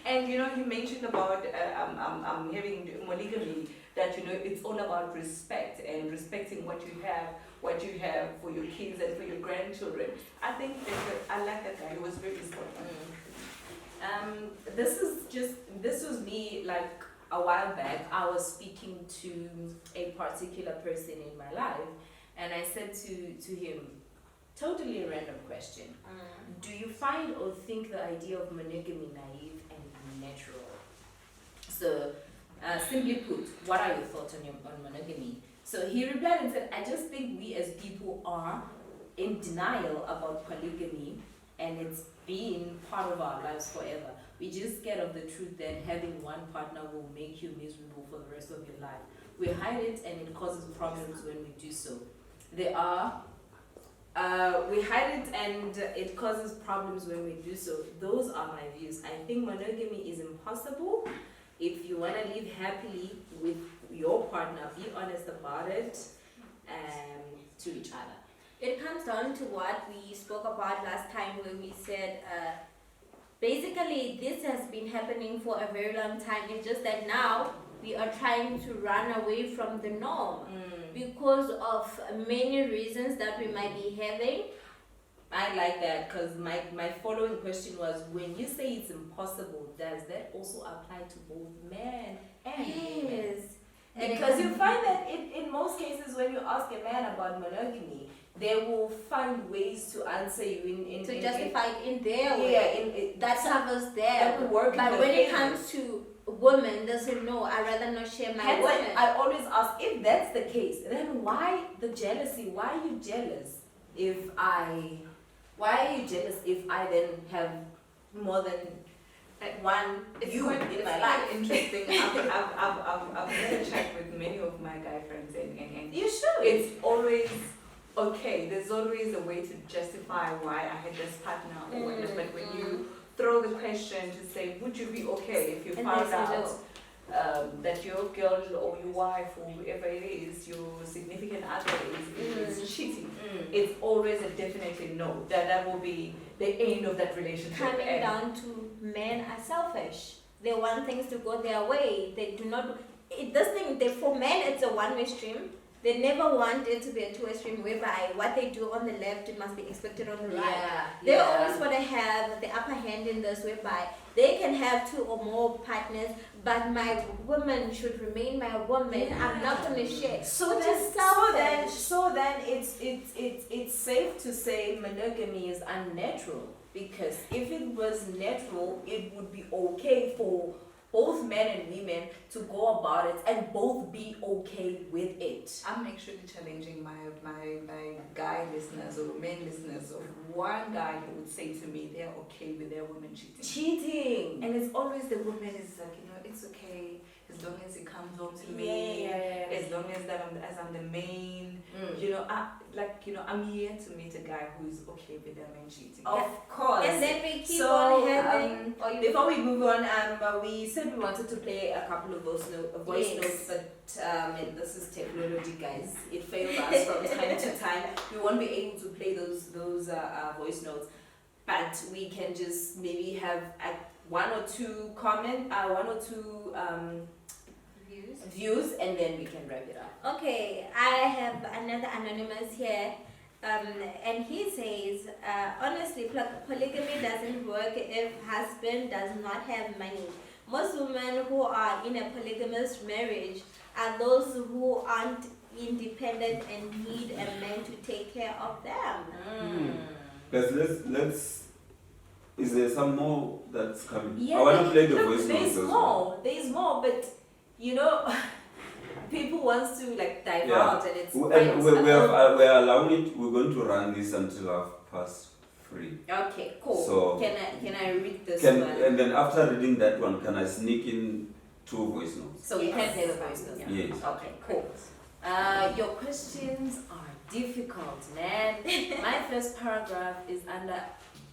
And you mentioned about having monogamy, that it's all about respect and respecting what you have for your kids and for your grandchildren. I think I like that guy. It was very important. This was me like a while back. I was speaking to a particular person in my life, and I said to him, totally a random question. Do you find or think the idea of monogamy naive and natural? So, simply put, what are your thoughts on monogamy? So he replied and said, I just think we as people are in denial about polygamy, and it's been part of our lives forever. We just scared of the truth that having one partner will make you miserable for the rest of your life. We hide it, and it causes problems when we do so. We hide it, and it causes problems when we do so. Those are my views. I think monogamy is impossible. If you want to live happily with your partner, be honest about it to each other. It comes down to what we spoke about last time, where we said basically this has been happening for a very long time. It's just that now we are trying to run away from the norm because of many reasons that we might be having. I like that, because my following question was, when you say it's impossible, does that also apply to both men and women? Yes. Because you find that in most cases when you ask a man about monogamy, they will find ways to answer you to justify it in their way. Yeah, that covers them. That will work. But when it comes to women, they say no, I'd rather not share my women. I always ask, if that's the case, then why the jealousy? Why are you jealous Why are you jealous if I then have more than one you in my life? Interesting. I've had a chat with many of my guy friends, and You should. it's always okay. There's always a way to justify why I had this partner or whatever. But when you throw the question to say, would you be okay if you found out that your girl or your wife or whoever it is, your significant other is cheating? It's always a definitely no. That will be the end of that relationship. Coming down to men are selfish. They want things to go their way. They do not. For men, it's a one-way stream. They never want it to be a two-way stream whereby what they do on the left, it must be expected on the right. They always want to have the upper hand in this, whereby they can have two or more partners, but my woman should remain my woman. I'm not going to share. So then it's safe to say monogamy is unnatural, because if it was natural, it would be okay for both men and women to go about it and both be okay with it. I'm actually challenging my guy listeners or men listeners of one guy who would say to me they're okay with their women cheating. And it's always the woman is like, it's okay as long as he comes home to me, as long as I'm the main, I'm here to meet a guy who's okay with their men cheating. Of course. And then we keep on having. Before we move on, we said we wanted to play a couple of voice notes, but this is technology, guys. It fails us from time to time. We won't be able to play those voice notes, but we can just maybe have one or two views, and then we can wrap it up. Okay, I have another anonymous here, and he says, honestly, polygamy doesn't work if husband does not have money. Most women who are in a polygamous marriage are those who aren't independent and need a man to take care of them. Guys, let's. Is there some more that's coming? Yeah, I want to play the voice notes. There's more, but people want to dive out, and it's and we're allowing it. We're going to run this until 3:30. Okay, cool. So can I read this one? And then after reading that one, can I sneak in 2 voice notes? So we can play the voice notes. Yes. Okay, cool. Your questions are difficult, man. My first paragraph is under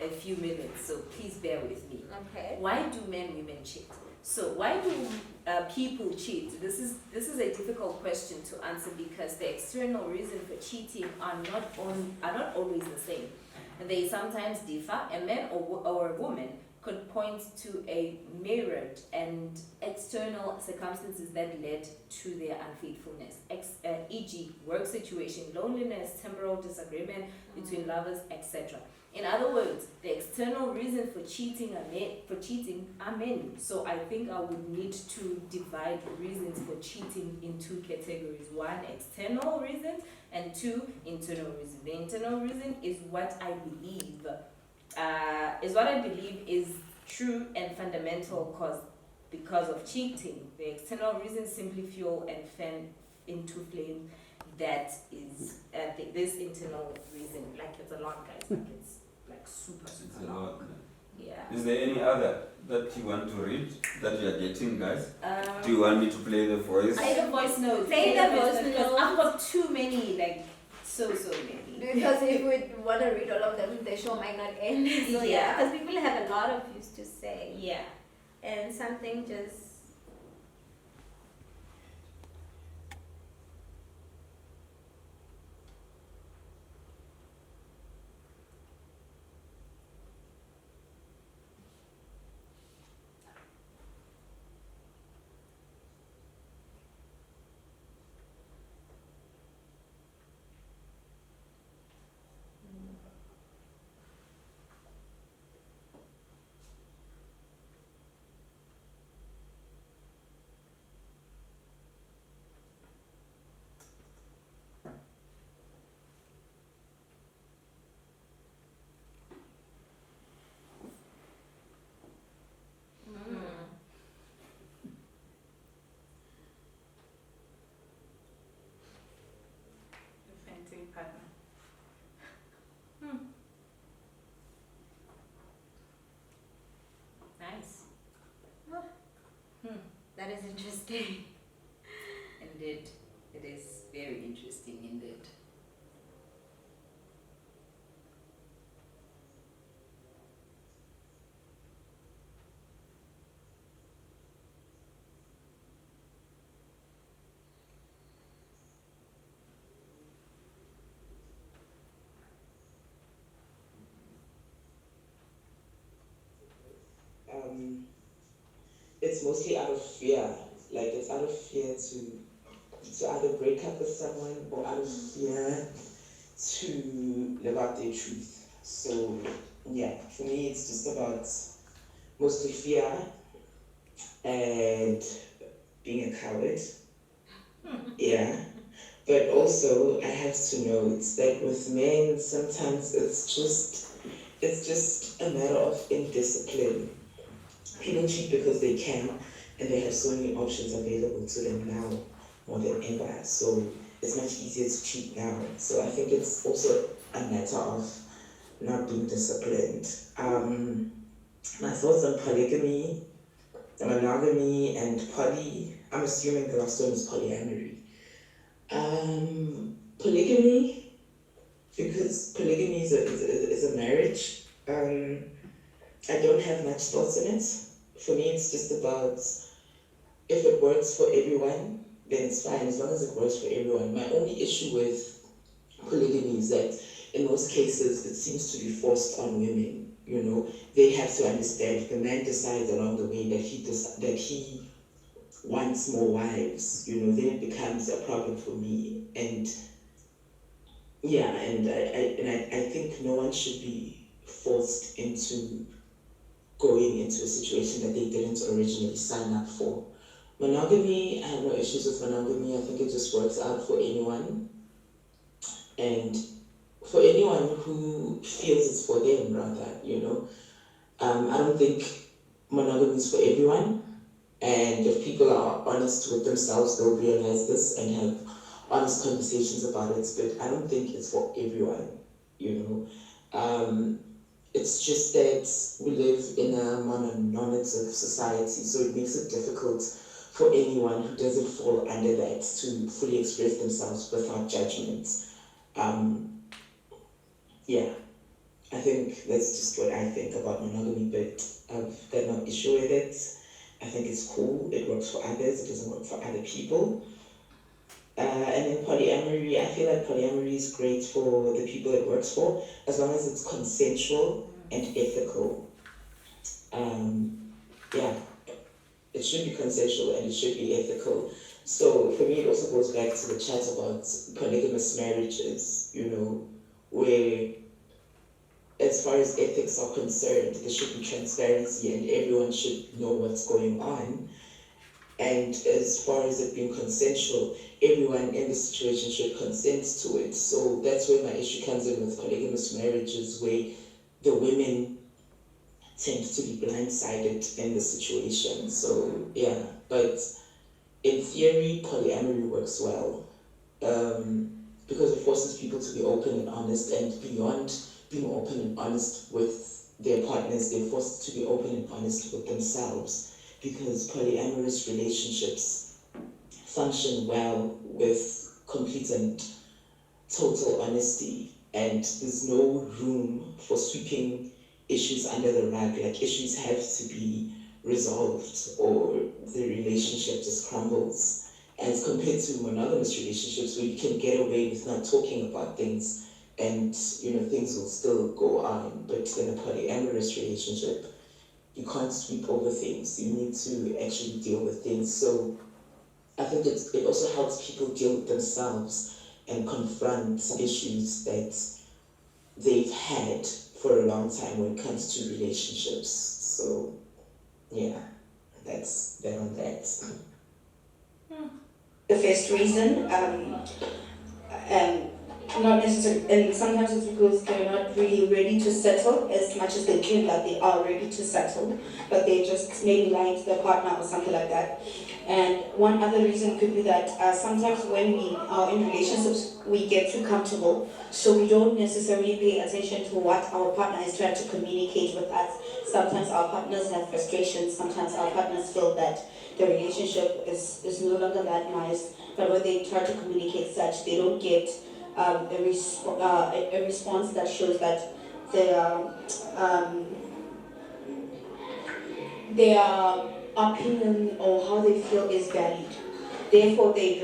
a few minutes, so please bear with me. Okay. Why do men and women cheat? So why do people cheat? This is a difficult question to answer, because the external reason for cheating are not always the same. They sometimes differ. A man or a woman could point to a mirrored and external circumstances that led to their unfaithfulness, e.g., work situation, loneliness, temporal disagreement between lovers, etc. In other words, the external reason for cheating are many. So I think I would need to divide reasons for cheating in two categories. One, external reasons, and two, internal reasons. The internal reason is what I believe is true and fundamental cause because of cheating. The external reasons simply fuel and fan into flame. That is this internal reason. Like, it's a lot, guys. Like, it's like super It's super a long. lot. Yeah. Is there any other that you want to read that you are getting, guys? Do you want me to play the voice? Play the voice notes. Play the voice because notes. I've got too many, like so many. Because if we want to read all of them, the show might not end. So Yeah. because people have a lot of views to say, Yeah. and something just. Authentic partner. Nice. That is interesting. Indeed. It is very interesting indeed. It's mostly out of fear. Like, it's out of fear to either break up with someone or out of fear to live out their truth. So yeah, for me it's just about mostly fear and being a coward. Yeah. But also I have to note that with men sometimes it's just a matter of indiscipline. People cheat because they can, and they have so many options available to them now more than ever. So it's much easier to cheat now. So I think it's also a matter of not being disciplined. My thoughts on polygamy, monogamy, and I'm assuming the last one is polyamory. Polygamy, because polygamy is a marriage. I don't have much thoughts on it. For me, it's just about if it works for everyone, then it's fine, as long as it works for everyone. My only issue with polygamy is that in most cases, it seems to be forced on women. You know, they have to understand. The man decides along the way that he wants more wives. You know, then it becomes a problem for me. And yeah, and I think no one should be forced into going into a situation that they didn't originally sign up for. Monogamy, I have no issues with monogamy. I think it just works out for anyone. And for anyone who feels it's for them, rather, you know. I don't think monogamy is for everyone. And if people are honest with themselves, they'll realize this and have honest conversations about it. But I don't think it's for everyone, you know. It's just that we live in a mononormative society, so it makes it difficult for anyone who doesn't fall under that to fully express themselves without judgment. Yeah, I think that's just what I think about monogamy, but I've got no issue with it. I think it's cool, it works for others, it doesn't work for other people. And then polyamory, I feel like polyamory is great for the people it works for, as long as it's consensual and ethical. yeah, it should be consensual and it should be ethical. So for me, it also goes back to the chat about polygamous marriages, where as far as ethics are concerned, there should be transparency and everyone should know what's going on. And as far as it being consensual, everyone in the situation should consent to it. So that's where my issue comes in with polygamous marriages, where the women tend to be blindsided in the situation. So yeah, but in theory, polyamory works well, because it forces people to be open and honest, and beyond being open and honest with their partners, they're forced to be open and honest with themselves, because polyamorous relationships function well with complete and total honesty, and there's no room for sweeping issues under the rug. Like, issues have to be resolved or the relationship just crumbles. As compared to monogamous relationships where you can get away with not talking about things and things will still go on. But in a polyamorous relationship, you can't sweep over things. You need to actually deal with things. So I think it also helps people deal with themselves and confront issues that they've had for a long time when it comes to relationships. So yeah, that's that on that. The first reason, not necessarily, and sometimes it's because they're not really ready to settle as much as they claim that they are ready to settle, but they're just maybe lying to their partner or something like that. And one other reason could be that sometimes when we are in relationships, we get too comfortable, so we don't necessarily pay attention to what our partner is trying to communicate with us. Sometimes our partners have frustrations, sometimes our partners feel that the relationship is no longer that nice, but when they try to communicate such, they don't get a response that shows that their opinion or how they feel is valued. Therefore, they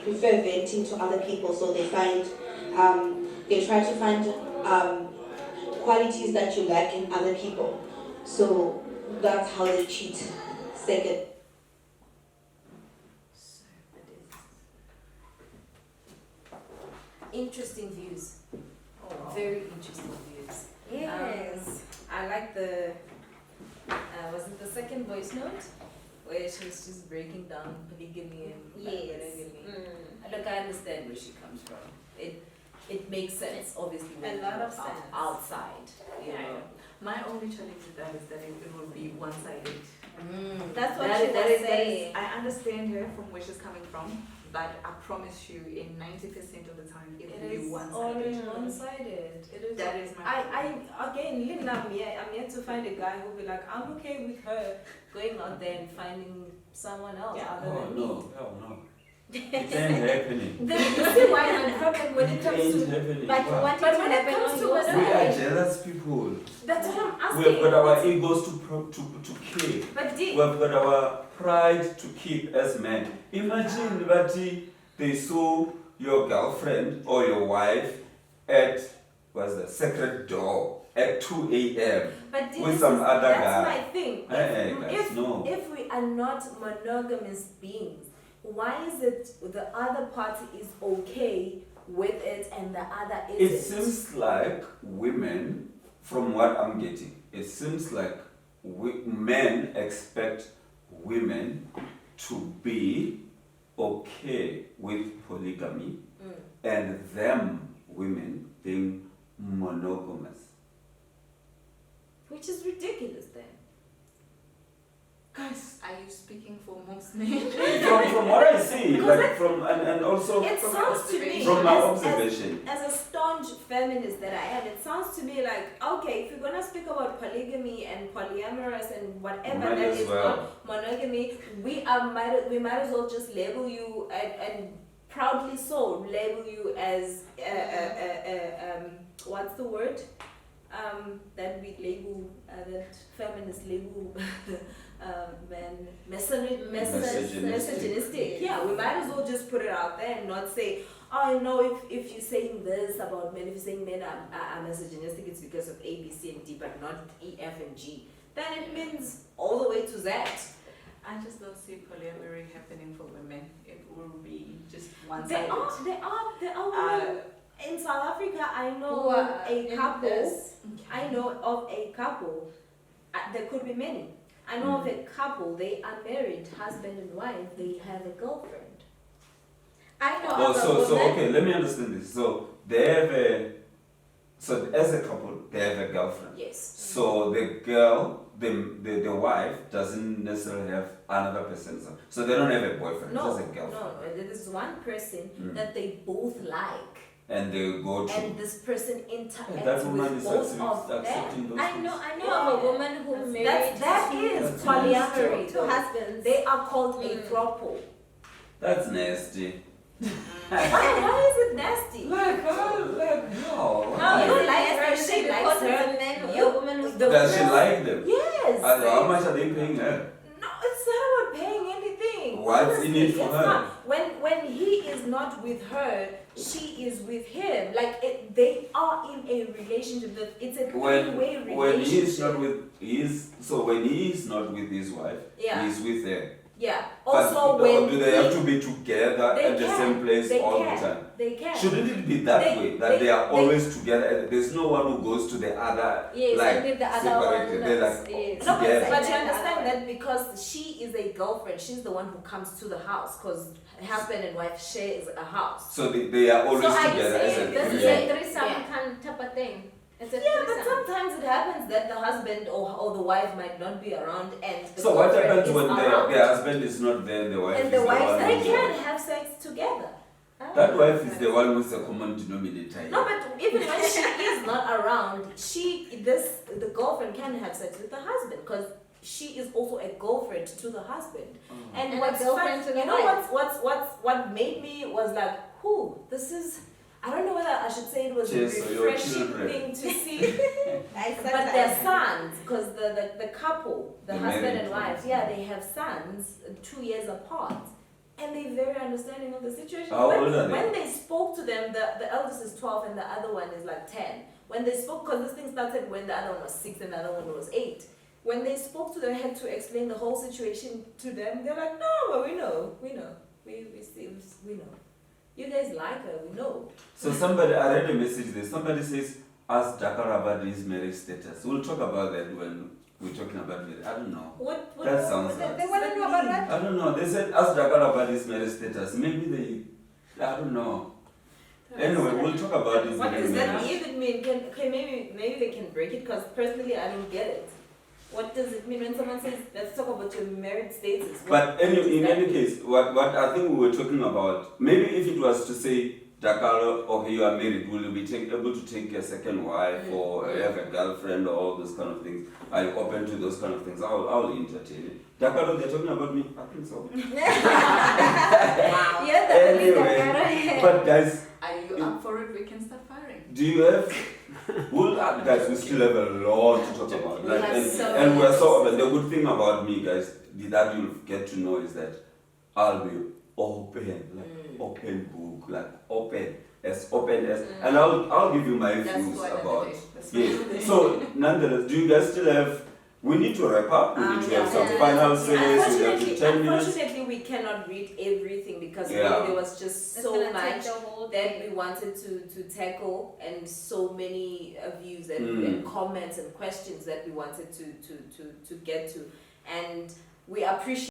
prefer venting to other people, so they try to find qualities that you lack in other people. So that's how they cheat. Second. Interesting views. Oh, Very interesting views. Yes. I like the, was it the second voice note? Where she was just breaking down polygamy and Yes. monogamy. Look, I understand where she comes from. It makes sense, obviously, when A lot you're of sense. outside, you know. My only challenge with that is that it will be one-sided. That's what That she is- was that is- saying. I understand her from where she's coming from, but I promise you, in 90% of the time, it will be It is one-sided. always one-sided. It is. That is my Again, living up me, I'm yet to find a guy who'll be like, I'm okay with her going out there and finding someone else other Oh than me. no, hell no. It ain't happening. Then you see why my problem when it It comes ain't to. happening. But you Wow. want it But to when it happen comes on to your what We side. are jealous people. That's what I'm asking. We've got our egos to keep. But We've got our pride to keep as men. Imagine that they saw your girlfriend or your wife at Sacred Door at 2 a.m. with some other that's guy. my thing. Hey, guys, no. If we are not monogamous beings, why is it the other party is okay with it and the other isn't? It seems like women, from what I'm getting, it seems like men expect women to be okay with polygamy and them, women, being monogamous. Which is ridiculous then. Guys, are you speaking for most men? From what I see, like and also It sounds to me, from my as observation. a staunch feminist that I am, it sounds to me like, okay, if you're gonna speak about polygamy and polyamorous and whatever Might that as is well. not monogamy, we might as well just label you and proudly so label you as what's the word? That we label that feminists label men misogynistic. Yeah, we might as well just put it out there and not say, oh no, if you're saying this about men, if you're saying men are misogynistic, it's because of A, B, C, and D, but not E, F, and G. then it means all the way to Z. I just don't see polyamory happening for women. It will be just There one-sided. are women in South Africa. I Who know are a in couple. this. I know of a couple. There could be many. I know of a couple. They are married, husband and wife. They have a girlfriend. I know Oh, of a so woman. okay, let me understand this. So they have so as a couple, they have a girlfriend. Yes. So the girl, the wife doesn't necessarily have another person. So they don't have a boyfriend, No, just a girlfriend. no. There is one person Mm. that they both like, And they go to. and this person Yeah, interacts that woman with is both of them. accepting those I things. know of a woman who married That two- is That's polyamory. two husbands. They are called a Mm. throuple. That's nasty. Why is it nasty? Like, No, no. you don't It's like her, nasty she because likes it's her. a man or You- a woman who's the Does she girl- like them? Yes. How much are they paying her? No, it's not about paying anything. What's in it for It's her? not. When he is not with her, she is with him. Like they are in a relationship. That it's a three-way relationship. When he is not with when he is not with his wife, Yeah. he's with her. Yeah. But Also, when do they have to be together They at the can. same place they all can. the time? They can. Shouldn't it be that They- way? That they are they- always together. There's no one who goes to the other. Yes, like, and with the other separated. one. They're like Yes. No, together. but you And the understand other that because she is a girlfriend, she's the one who comes to the house because husband and wife shares a house. So they are always So are you together as a saying this is three. a threesome Yeah. kind type of thing? It's a Yeah, but threesome. sometimes it happens that the husband or the wife might not be around and the So what girlfriend happens is when around. the husband is not there and the wife And is the the wife one They who's can there? have sex together. That wife is the one who's the common denominator. here. No, but even when she is not around, the girlfriend can have sex with the husband because she is also a girlfriend to the husband. And, And a what's girlfriend fun, to the you know wife. what made me was like, this is. I don't know whether I should say it was a Yes, so your refreshing children. thing to see. I said But that. their sons, because the couple, the They're husband married and wife, twice. yeah, they have sons 2 years apart. And they're very understanding of the situation. How when, old are they? when they spoke to them, the eldest is 12 and the other one is like 10. When they spoke, because this thing started when the other one was 6 and the other one was 8. When they spoke to them, I had to explain the whole situation to them. They're like, no, but we know. We know. You guys like her, we know. So I read a message there. Somebody says, ask Dakar about his marriage status. We'll talk about that when we're talking about marriage. I don't know. What That sounds what nice. They want to know about that? I don't know. They said, ask Dakar about his marriage status. Maybe I don't know. Anyway, we'll talk about this What in a does that minute. even mean? Maybe they can break it because personally I don't get it. What does it mean when someone says, let's talk about your married status? But in any case, what I think we were talking about, maybe if it was to say, Dakar, okay, you are married, will you be able to take a second wife or have a girlfriend or all those kind of things? Are you open to those kind of things? I'll entertain it. Dakar, they're talking about me? I think so. Wow. You're the only Anyway, Dakar. but guys, Are you up for it? We can start firing. do you have guys, we still have a lot to talk about. We Like, have and, so and we're so much. open. The good thing about me, guys, that you'll get to know is that I'll be open, like open book, like open as, and I'll give you my That's views what I about. did. That's Yes. So nonetheless, do you guys still have? We need to wrap up. We need to have some yeah. final says. We have to 10 minutes. Unfortunately, we cannot read everything because Yeah. really there was just It's so gonna take much the whole that day. we wanted to tackle and so many views and, Mm. and comments and questions that we wanted to get to. And we appreciate